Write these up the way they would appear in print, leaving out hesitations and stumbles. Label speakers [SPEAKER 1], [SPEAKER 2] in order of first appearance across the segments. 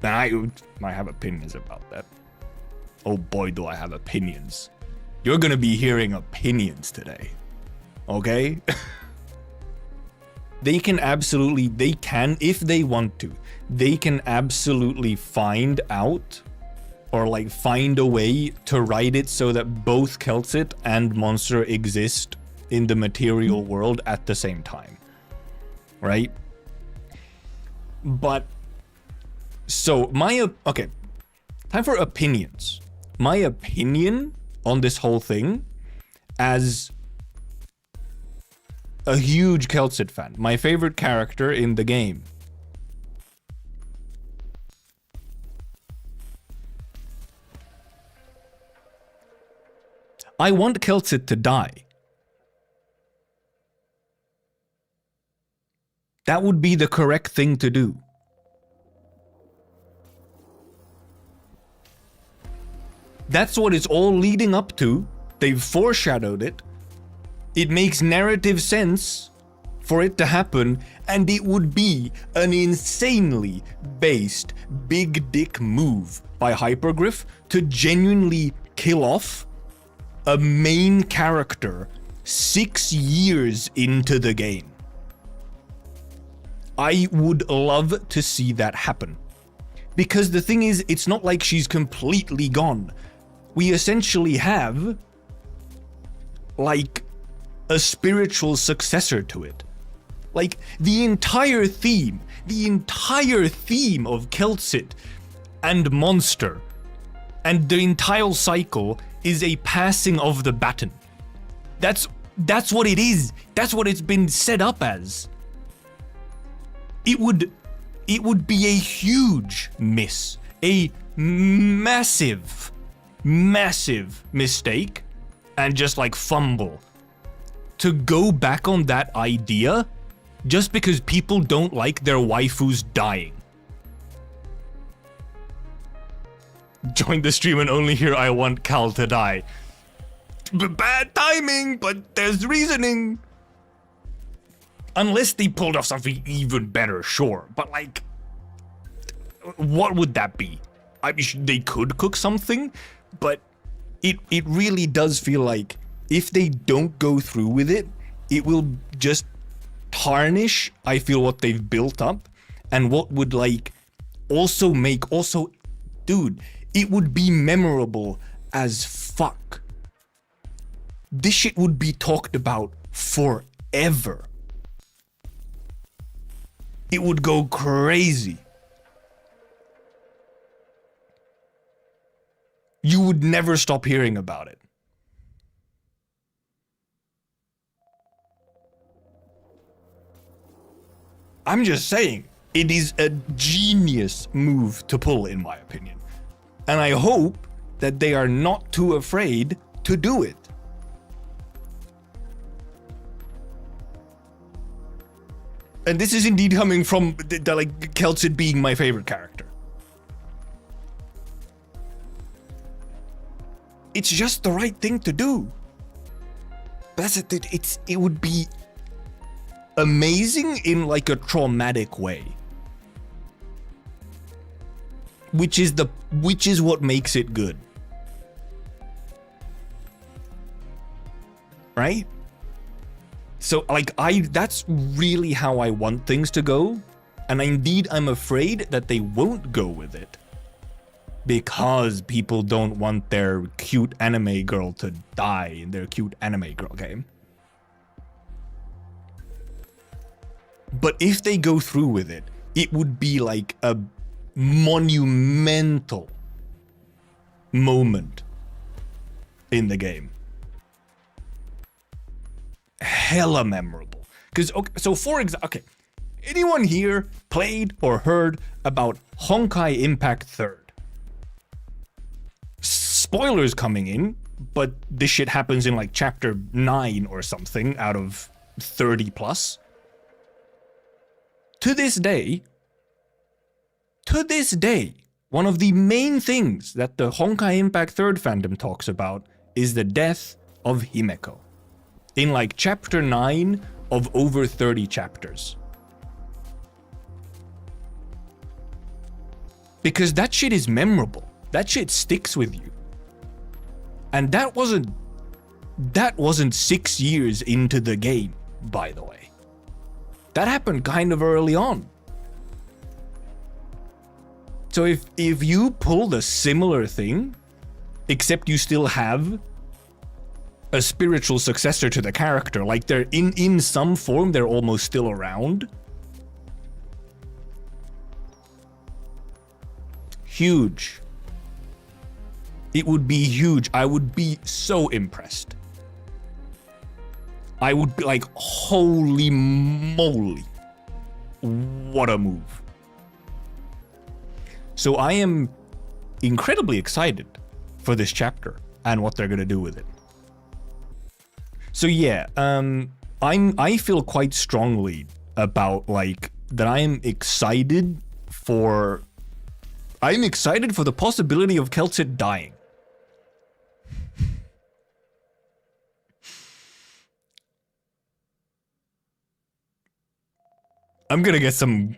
[SPEAKER 1] I have opinions about that. Oh boy, do I have opinions. You're gonna be hearing opinions today. Okay? They can, if they want to, they can absolutely find out or like find a way to write it so that both Kal'tsit and monster exist in the material world at the same time. Right? But so okay, time for opinions. My opinion on this whole thing, as a huge Kal'tsit fan, my favorite character in the game. I want Kal'tsit to die. That would be the correct thing to do. That's what it's all leading up to. They've foreshadowed it. It makes narrative sense for it to happen, and it would be an insanely based big dick move by Hypergriff to genuinely kill off a main character 6 years into the game. I would love to see that happen. Because the thing is, it's not like she's completely gone. We essentially have like a spiritual successor to it. Like the entire theme of Kal'tsit and monster and the entire cycle is a passing of the baton. That's what it is. That's what it's been set up as. It would be a huge miss, a massive mistake, and just like fumble to go back on that idea just because people don't like their waifus dying. Join the stream and only hear I want Cal to die. Bad timing, but there's reasoning. Unless they pulled off something even better, sure. But like, what would that be? I mean, they could cook something, but it really does feel like if they don't go through with it, it will just tarnish, I feel, what they've built up, and what would like dude, it would be memorable as fuck. This shit would be talked about forever. It would go crazy. You would never stop hearing about it. I'm just saying, it is a genius move to pull, in my opinion. And I hope that they are not too afraid to do it. And this is indeed coming from the like Kal'tsit being my favorite character. It's just the right thing to do. That's it. It would be amazing in like a traumatic way. Which is what makes it good. Right? So like that's really how I want things to go, and I'm afraid that they won't go with it because people don't want their cute anime girl to die in their cute anime girl game. But if they go through with it, it would be like a monumental moment in the game. Hella memorable. Because, okay, so for example, okay, anyone here played or heard about Honkai Impact 3rd? Spoilers coming in, but this shit happens in like chapter 9 or something out of 30 plus. To this day, one of the main things that the Honkai Impact 3rd fandom talks about is the death of Himeko. In like chapter 9 of over 30 chapters. Because that shit is memorable. That shit sticks with you. And that wasn't 6 years into the game, by the way. That happened kind of early on. So if you pulled a similar thing, except you still have a spiritual successor to the character, like they're in some form, they're almost still around. Huge. It would be huge. I would be so impressed. I would be like, holy moly. What a move. So I am incredibly excited for this chapter and what they're gonna do with it. So yeah, I feel quite strongly about like that I'm excited for the possibility of Kal'tsit dying. I'm gonna get some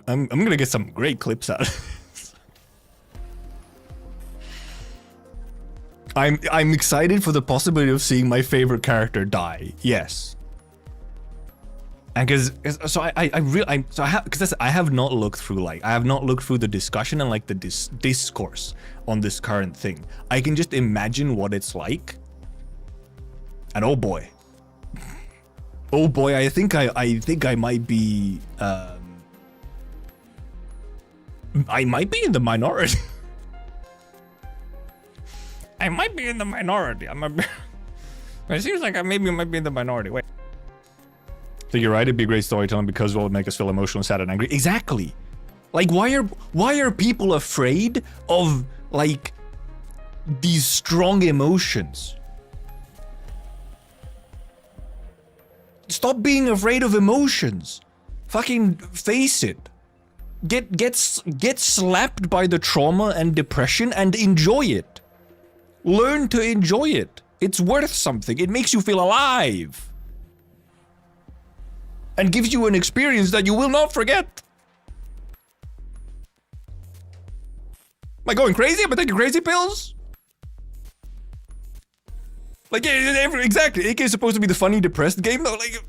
[SPEAKER 1] great clips out of this. I'm excited for the possibility of seeing my favorite character die. Yes. And I have not looked through the discussion and like the discourse on this current thing. I can just imagine what it's like. And oh boy, I think I might be I might be in the minority. I might be in the minority. It seems like I might be in the minority. Wait. So you're right, it'd be great storytelling because it will make us feel emotional, sad, and angry. Exactly. Like, why are people afraid of like these strong emotions? Stop being afraid of emotions. Fucking face it. Get slapped by the trauma and depression and enjoy it. Learn to enjoy it. It's worth something. It makes you feel alive. And gives you an experience that you will not forget. Am I going crazy? Am I taking crazy pills? Like, yeah, exactly. AK is supposed to be the funny, depressed game, though. Like,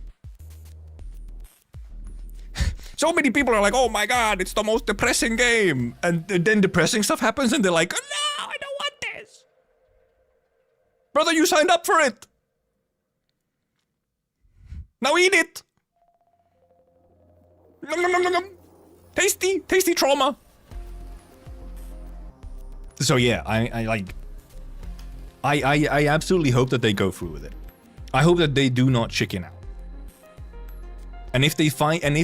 [SPEAKER 1] so many people are like, oh my god, it's the most depressing game. And then depressing stuff happens and they're like, oh, no, I don't want this. Brother, you signed up for it. Now eat it. Nom, nom, nom, nom, nom. Tasty trauma. So yeah, I absolutely hope that they go through with it. I hope that they do not chicken out. And if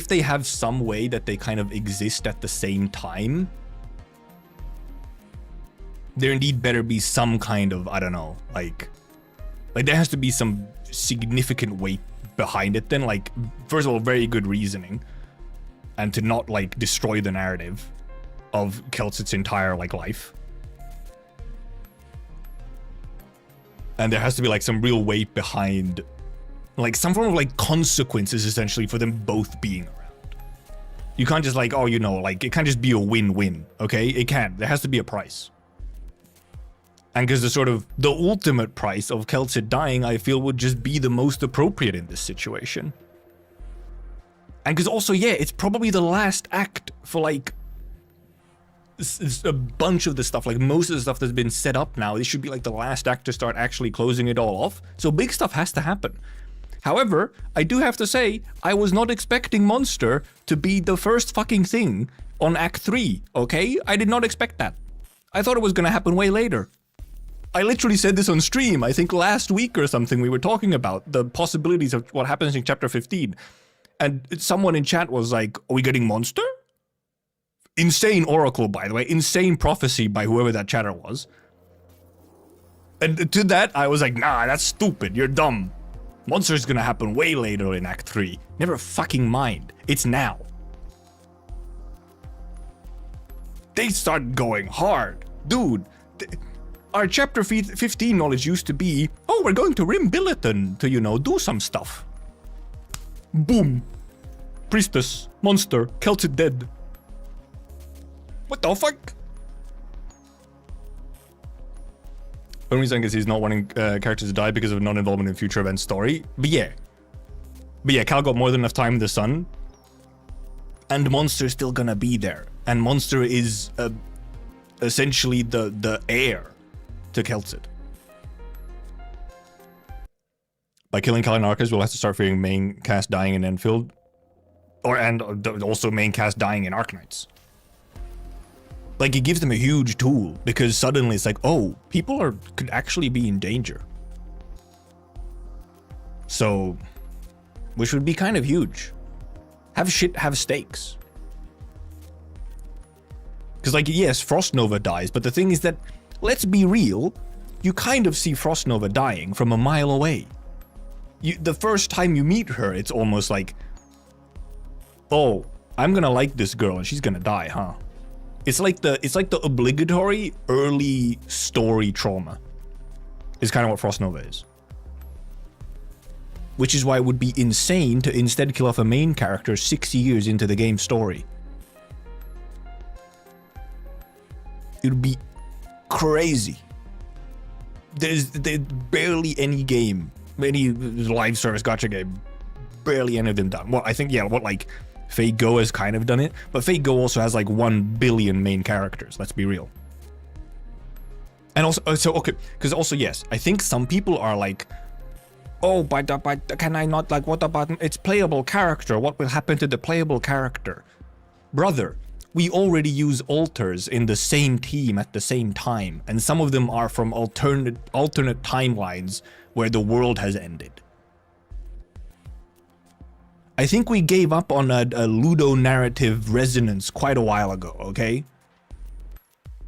[SPEAKER 1] they have some way that they kind of exist at the same time, there indeed better be some kind of, I don't know, like there has to be some significant weight behind it then, like, first of all, very good reasoning, and to not, like, destroy the narrative of Kal'tsit's entire, like, life. And there has to be, like, some real weight behind, like, some form of, like, consequences, essentially, for them both being around. You can't just, like, oh, you know, like, it can't just be a win-win, okay? It can't. There has to be a price. And because the ultimate price of Kal'tsit dying, I feel, would just be the most appropriate in this situation. And because also, yeah, it's probably the last act for, like, a bunch of the stuff, like most of the stuff that's been set up now. This should be like the last act to start actually closing it all off. So big stuff has to happen. However, I do have to say, I was not expecting Monster to be the first fucking thing on Act 3, okay? I did not expect that. I thought it was gonna happen way later. I literally said this on stream, I think last week or something, we were talking about the possibilities of what happens in chapter 15. And someone in chat was like, are we getting Monster? Insane oracle, by the way. Insane prophecy by whoever that chatter was. And to that, I was like, nah, that's stupid. You're dumb. Monster's gonna happen way later in Act 3. Never fucking mind. It's now. They start going hard. Dude, our chapter 15 knowledge used to be, oh, we're going to Rim Billiton to, you know, do some stuff. Boom. Priestess, Monster, Kal'tsit dead. What the fuck? Only reason is he's not wanting characters to die because of non-involvement in future event story. But yeah, Cal got more than enough time in the sun, and Monster's still gonna be there, and Monster is essentially the heir to Kal'tsit. By killing Kal'tsit, we'll have to start fearing main cast dying in Enfield, and also main cast dying in Arknights. Like, it gives them a huge tool, because suddenly it's like, oh, people could actually be in danger. So, which would be kind of huge. Have stakes. Because, like, yes, Frost Nova dies, but the thing is that, let's be real, you kind of see Frost Nova dying from a mile away. The first time you meet her, it's almost like, oh, I'm gonna like this girl and she's gonna die, huh? It's like the obligatory early story trauma. Is kind of what Frost Nova is. Which is why it would be insane to instead kill off a main character 6 years into the game story. It would be crazy. There's barely any game, any live service gacha game, barely any of them done. Well, I think, yeah, what, like, Fate Go has kind of done it, but Fate Go also has like 1 billion main characters, let's be real. And also, so, okay, because also, yes, I think some people are like, oh, but can I not, like, what about its playable character? What will happen to the playable character? Brother, we already use alters in the same team at the same time, and some of them are from alternate timelines where the world has ended. I think we gave up on a ludo narrative resonance quite a while ago, okay?